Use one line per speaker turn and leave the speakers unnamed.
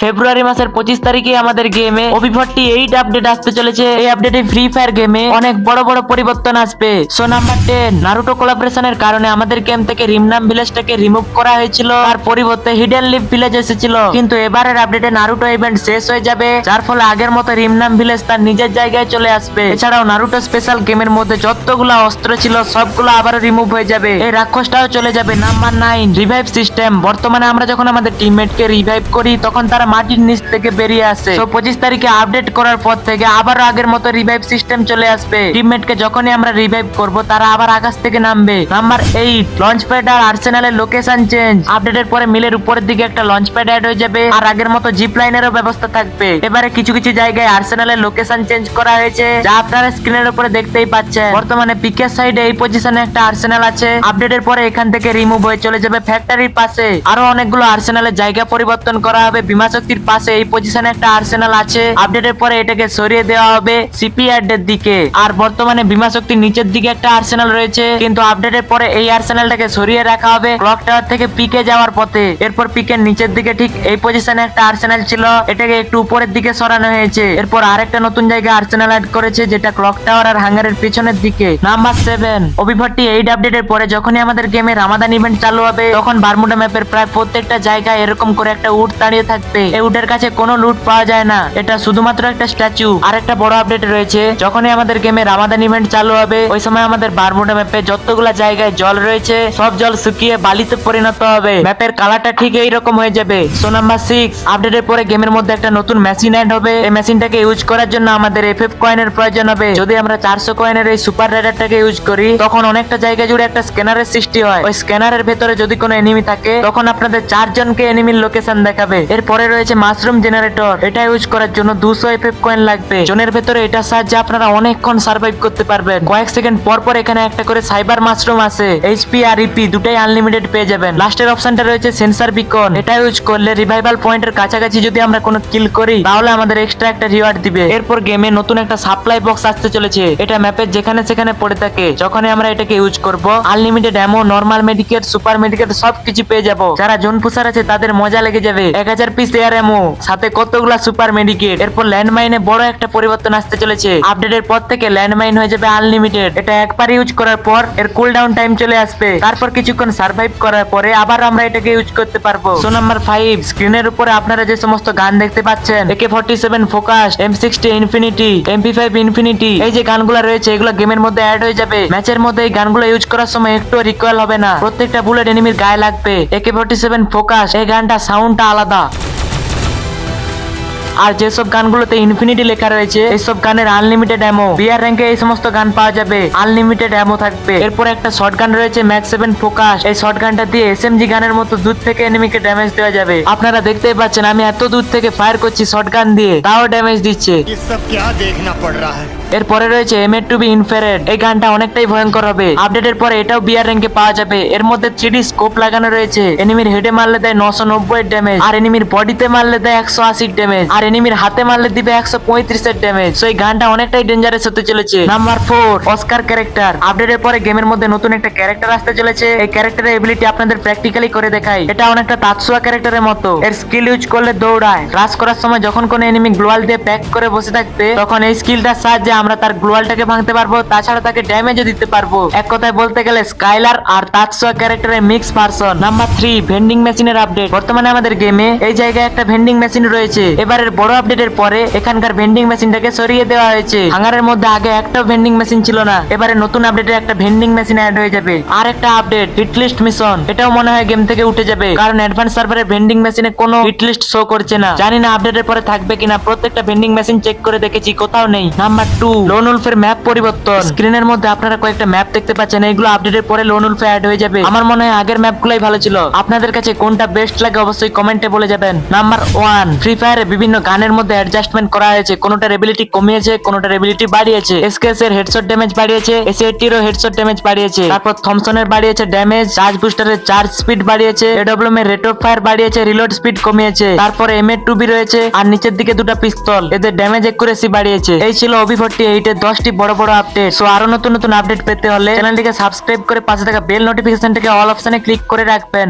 ফেব্রুয়ারি মাসের 25 তারিখে আমাদের গেমে OP48 আপডেট আসতে চলেছে। এই আপডেটে ফ্রি ফায়ার গেমে অনেক বড় বড় পরিবর্তন আসবে। সো নাম্বার 10, নারুটো কোলাবরেশনের কারণে আমাদের গেম থেকে রিমনাম ভিলেজটাকে রিমুভ করা হয়েছিল, তার পরিবর্তে হিডেন লিভ ভিলেজ এসেছিল। কিন্তু এবারের আপডেটে নারুটো ইভেন্ট শেষ হয়ে যাবে, যার ফলে আগের মতো রিমনাম ভিলেজ তার নিজের জায়গায় চলে আসবে। এছাড়াও নারুটো স্পেশাল গেমের মধ্যে যতগুলো অস্ত্র ছিল সবগুলো আবারও রিমুভ হয়ে যাবে। এই রাক্ষসটাও চলে যাবে। Number 9, revive system. বর্তমানে আমরা যখন আমাদের টিমমেটকে রিভাইভ করি তখন তারা মাটির নিচ থেকে বেরিয়ে আসে। তো 25 তারিখে আপডেট করার পর থেকে আবারও আগের মতো রিভাইভ সিস্টেম চলে আসবে। টিমমেটকে যখনই আমরা রিভাইভ করব তারা আবার আকাশ থেকে নামবে। নাম্বার 8, লঞ্চ প্যাড আর আর্সেনালের লোকেশন চেঞ্জ। আপডেটের পরে মিলের উপরের দিকে একটা লঞ্চ প্যাড অ্যাড হয়ে যাবে আর আগের মতো জিপ লাইনেরও ব্যবস্থা থাকবে। এবারে কিছু কিছু জায়গায় আর্সেনালের লোকেশন চেঞ্জ করা হয়েছে, যা আপনারা স্ক্রিনের উপরে দেখতেই পাচ্ছেন। বর্তমানে পিকের সাইডে এই পজিশনে একটা আর্সেনাল আছে। আপডেটের পরে এখান থেকে রিমুভ হয়ে চলে যাবে ফ্যাক্টরির পাশে। আরো অনেকগুলো আর্সেনালের জায়গা পরিবর্তন করা হবে। বিমা শক্তির পাশে এই পজিশনে একটা আর্সেনাল আছে। আপডেটের পরে এটাকে সরিয়ে দেওয়া হবে সিপিয়ার্ড এর দিকে। আর বর্তমানে বিমা শক্তির নিচের দিকে একটা আর্সেনাল রয়েছে, কিন্তু আপডেটের পরে এই আর্সেনালটাকে সরিয়ে রাখা হবে ক্লক টাওয়ার থেকে পিকে যাওয়ার পথে। এরপর পিকের নিচের দিকে ঠিক এই পজিশনে একটা আর্সেনাল ছিল, এটাকে একটু উপরের দিকে সরানো হয়েছে। এরপর আরেকটা নতুন জায়গায় আর্সেনাল অ্যাড করেছে, যেটা ক্লক টাওয়ার আর হ্যাঙ্গারের পিছনের দিকে। নাম্বার 7, OP48 আপডেটের পরে যখনই আমাদের গেমে রামাদান ইভেন্ট চালু হবে তখন বারমুডা ম্যাপের প্রায় প্রত্যেকটা জায়গায় এরকম করে একটা উট দাঁড়িয়ে থাকবে। এই উটের কাছে কোনো লুট পাওয়া যায় না, এটা শুধুমাত্র একটা স্ট্যাচু। আর একটা বড় আপডেট রয়েছে, যখনই আমাদের গেমে রামাদান ইভেন্ট চালু হবে ওই সময় আমাদের বারমুডা ম্যাপে যতগুলা জায়গায় জল রয়েছে সব জল শুকিয়ে বালিতে পরিণত হবে। ম্যাপের কালারটা ঠিক এইরকম হয়ে যাবে। সো নাম্বার 6, আপডেটের পরে গেমের মধ্যে একটা নতুন মেশিন অ্যাড হবে। এই মেশিনটাকে ইউজ করার জন্য আমাদের FF কয়েনের প্রয়োজন হবে। যদি আমরা 400 কয়েনের এই সুপার রাইডারটাকে ইউজ করি তখন অনেকটা জায়গা জুড়ে একটা স্ক্যানারের সৃষ্টি হয়। ওই স্ক্যানারের ভেতরে যদি কোনো এনিমি থাকে তখন আপনাদের 4 জনকে এনিমির লোকেশন দেখাবে। এরপরে রয়েছে মাশরুম জেনারেটর। এটা ইউজ করার জন্য 200 FF কয়েন লাগবে। জোনের ভেতরে এটার সাহায্যে আপনারা অনেকক্ষণ সার্ভাইভ করতে পারবেন। কয়েক সেকেন্ড পর পর এখানে একটা করে সাইবার মাশরুম আছে। HP আর EP দুটাই আনলিমিটেড পেয়ে যাবেন। লাস্টের অপশনটা রয়েছে সেন্সর বিকন। এটা ইউজ করলে রিভাইভাল পয়েন্টের কাছাকাছি যদি আমরা কোনো কিল করি তাহলে আমাদের এক্সট্রা একটা রিওয়ার্ড দিবে। এরপর গেমে নতুন একটা সাপ্লাই বক্স আসতে চলেছে। এটা ম্যাপের যেখানে সেখানে পড়ে থাকে। যখনই আমরা এটাকে ইউজ করব আনলিমিটেড অ্যামো, নরমাল মেডিকেট, সুপার মেডিকেট সবকিছু পেয়ে যাবো। যারা জোন পুষার আছে তাদের মজা লেগে যাবে। 1000 পিস এয়ার অ্যামো সাথে কতগুলা সুপার মেডিকেট। এরপর ল্যান্ডমাইনে বড় একটা পরিবর্তন আসতে চলেছে। আপডেটের পর থেকে ল্যান্ডমাইন হয়ে যাবে আনলিমিটেড। এটা একবার ইউজ করার পর এর কুলডাউন টাইম চলে আসবে। তারপর কিছুক্ষণ সার্ভাইভ করার পরে আবার আমরা এটাকে ইউজ করতে পারবো। সো নাম্বার 5, স্ক্রিনের উপরে আপনারা যে সমস্ত গান দেখতে পাচ্ছেন, AK-47 focus, M60 infinity, MP5 infinity, এই যে গানগুলো রয়েছে এগুলো গেমের মধ্যে অ্যাড হয়ে যাবে। ম্যাচের মধ্যে এই গানগুলো ইউজ করার সময় একটু রিকয়েল হবে না, প্রত্যেকটা বুলেট এনিমির গায়ে লাগবে। AK-47 ফোকাস এই গানটা সাউন্ডটা আলাদা। আর যেসব গানগুলোতে ইনফিনিটি লেখা রয়েছে এইসব গানের আনলিমিটেড অ্যামো। বিআর র্যাঙ্কে এই সমস্ত গান পাওয়া যাবে, আনলিমিটেড অ্যামো থাকবে। এরপর একটা শটগান রয়েছে ম্যাক্স 7 ফোকাস। এই শটগানটা দিয়ে SMG গানের মতো দূর থেকে এনিমিকে ড্যামেজ দেওয়া যাবে। আপনারা দেখতেই পাচ্ছেন আমি এত দূর থেকে ফায়ার করছি শটগান দিয়ে, তাও ড্যামেজ দিচ্ছে। এরপরে রয়েছে M8-2B ইনফ্রারেড। এই গানটা অনেকটাই ভয়ঙ্কর হবে। আপডেটের পরে এটাও বিআর র্যাঙ্কে পাওয়া যাবে। এর মধ্যে 3D স্কোপ লাগানো রয়েছে। এনিমির হেডে মারলে দেয় 990 ড্যামেজ, আর এনিমির বডিতে মারলে দেয় 180 ড্যামেজ, আর এনিমির হাতে মারলে দিবে 135 এর ড্যামেজ। সো এই গানটা অনেকটাই ডেঞ্জারাস হতে চলেছে। Number 4, Oscar character. আপডেটের পরে গেমের মধ্যে নতুন একটা ক্যারেক্টার আসতে চলেছে। এই ক্যারেক্টারের এবিলিটি আপনাদের প্র্যাকটিক্যালি করে দেখাই। এটা অনেকটা তাতসুয়া ক্যারেক্টারের মতো। এর স্কিল ইউজ করলে দৌড়ায়। রাশ করার সময় যখন কোনো এনিমি গ্লোয়াল দিয়ে প্যাক করে বসে থাকবে তখন এই স্কিলটার সাহায্যে আমরা তার গ্লোয়ালটাকে ভাঙতে পারবো, তাছাড়া তাকে ড্যামেজও দিতে পারবো। এক কথায় বলতে গেলে স্কাইলার আর তাতসুয়া ক্যারেক্টারের মিক্স ভার্সন। নাম্বার 3, ভেন্ডিং মেশিনের আপডেট। বর্তমানে আমাদের গেমে এই জায়গায় একটা ভেন্ডিং মেশিন রয়েছে। এবারের বড় আপডেটের পরে এখানকার ভেন্ডিং মেশিনটাকে সরিয়ে দেওয়া হয়েছে। হাঙ্গারের মধ্যে আগে একটাও ভেন্ডিং মেশিন ছিল না, এবারে নতুন আপডেটে একটা ভেন্ডিং মেশিন অ্যাড হয়ে যাবে। আর একটা আপডেট, হিটলিস্ট মিশন। এটাও মনে হয় গেম থেকে উঠে যাবে, কারণ অ্যাডভান্স সার্ভারের ভেন্ডিং মেশিনে কোনো হিটলিস্ট শো করছে না। জানি না আপডেটের পরে থাকবে কিনা, প্রত্যেকটা ভেন্ডিং মেশিন চেক করে দেখেছি কোথাও নেই। নাম্বার 2, লোন উলফের ম্যাপ পরিবর্তন। স্ক্রিনের মধ্যে আপনারা কয়েকটা ম্যাপ দেখতে পাচ্ছেন, এইগুলো আপডেটের পরে লোন উলফে অ্যাড হয়ে যাবে। আমার মনে হয় আগের ম্যাপগুলোই ভালো ছিল। আপনাদের কাছে কোনটা বেস্ট লাগে অবশ্যই কমেন্টে বলে যাবেন। নাম্বার 1, ফ্রি ফায়ারে বিভিন্ন গানের মধ্যে অ্যাডজাস্টমেন্ট করা হয়েছে। কোনটার এবিলিটি কমিয়েছে, কোনটার এবিলিটি বাড়িয়েছে। SKS এর হেডশট ড্যামেজ বাড়িয়েছে, S80 এরও হেডশট ড্যামেজ বাড়িয়েছে। তারপর থমসনের বাড়িয়েছে ড্যামেজ, চার্জ বুস্টারের চার্জ স্পিড বাড়িয়েছে, AWM এর রেট অফ ফায়ার বাড়িয়েছে, রিলোড স্পিড কমিয়েছে। তারপরে M8-2B রয়েছে আর নিচের দিকে দুটো পিস্তল, এদের ড্যামেজ একুরেসি বাড়িয়েছে। এই ছিল OP48 এর 10টি বড় বড় আপডেট। সো আরো নতুন নতুন আপডেট পেতে হলে চ্যানেলটিকে সাবস্ক্রাইব করে পাশে থাকা বেল নোটিফিকেশনটাকে অল অপশনে ক্লিক করে রাখবেন।